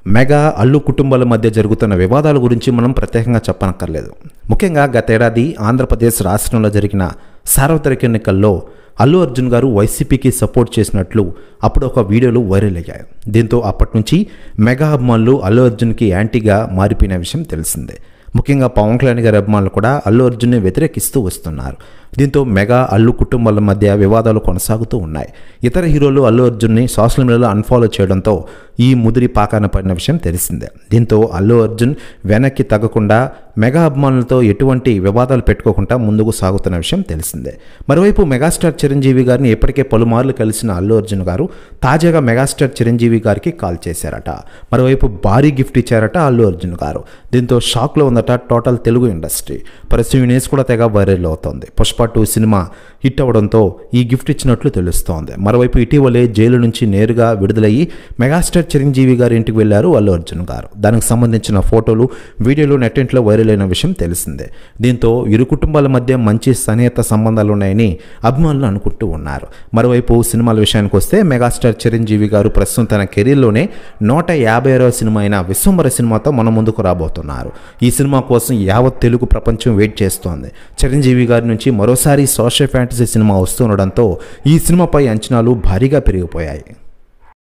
Mega Allu కుటుంబాల మధ్య జరుగుతున్న వివాదాల గురించి మనం ప్రత్యేకంగా చెప్పనక్కర్లేదు. ముఖ్యంగా గతేడాది ఆంధ్రప్రదేశ్ రాష్ట్రంలో జరిగిన సార్వత్రిక ఎన్నికల్లో అల్లు అర్జున్ గారు వైసీపీకి సపోర్ట్ చేసినట్లు అప్పుడు ఒక వీడియోలు వైరల్ అయ్యాయి. దీంతో అప్పటి నుంచి మెగా అభిమానులు అల్లు అర్జున్కి యాంటీగా మారిపోయిన విషయం తెలిసిందే. ముఖ్యంగా పవన్ కళ్యాణ్ గారి అభిమానులు కూడా అల్లు అర్జున్ని వ్యతిరేకిస్తూ వస్తున్నారు. దీంతో మెగా అల్లు కుటుంబాల మధ్య వివాదాలు కొనసాగుతూ ఉన్నాయి. ఇతర హీరోలు అల్లు అర్జున్ని సోషల్ మీడియాలో అన్ఫాలో చేయడంతో ఈ ముదిరి పాకాన పడిన విషయం తెలిసిందే. దీంతో అల్లు అర్జున్ వెనక్కి తగ్గకుండా మెగా అభిమానులతో ఎటువంటి వివాదాలు పెట్టుకోకుండా ముందుకు సాగుతున్న విషయం తెలిసిందే. మరోవైపు మెగాస్టార్ చిరంజీవి గారిని ఇప్పటికే పలుమార్లు కలిసిన అల్లు అర్జున్ గారు తాజాగా మెగాస్టార్ చిరంజీవి గారికి కాల్ చేశారట. మరోవైపు భారీ గిఫ్ట్ ఇచ్చారట అల్లు అర్జున్ గారు. దీంతో షాక్లో ఉందట టోటల్ తెలుగు ఇండస్ట్రీ. ప్రస్తుతం న్యూస్ కూడా తెగ వైరల్ అవుతోంది. పుష్ప 2 సినిమా హిట్ అవ్వడంతో ఈ గిఫ్ట్ ఇచ్చినట్లు తెలుస్తోంది. మరోవైపు ఇటీవలే జైలు నుంచి నేరుగా విడుదలయ్యి మెగాస్టార్ చిరంజీవి గారి ఇంటికి వెళ్లారు అల్లు అర్జున్ గారు. దానికి సంబంధించిన ఫోటోలు, వీడియోలు నెట్టింట్లో వైరల్ అయిన విషయం తెలిసిందే. దీంతో ఇరు కుటుంబాల మధ్య మంచి సన్నిహిత సంబంధాలు ఉన్నాయని అభిమానులు అనుకుంటూ ఉన్నారు. మరోవైపు సినిమాల విషయానికి వస్తే మెగాస్టార్ చిరంజీవి గారు ప్రస్తుతం తన కెరీర్లోనే 156వ సినిమా అయిన విశ్వంబర సినిమాతో మన ముందుకు రాబోతున్నారు. ఈ సినిమా కోసం యావత్ తెలుగు ప్రపంచం వెయిట్ చేస్తోంది. చిరంజీవి గారి నుంచి మరోసారి సోషల్ ఫ్యాంటసీ సినిమా వస్తుండడంతో ఈ సినిమాపై అంచనాలు భారీగా పెరిగిపోయాయి.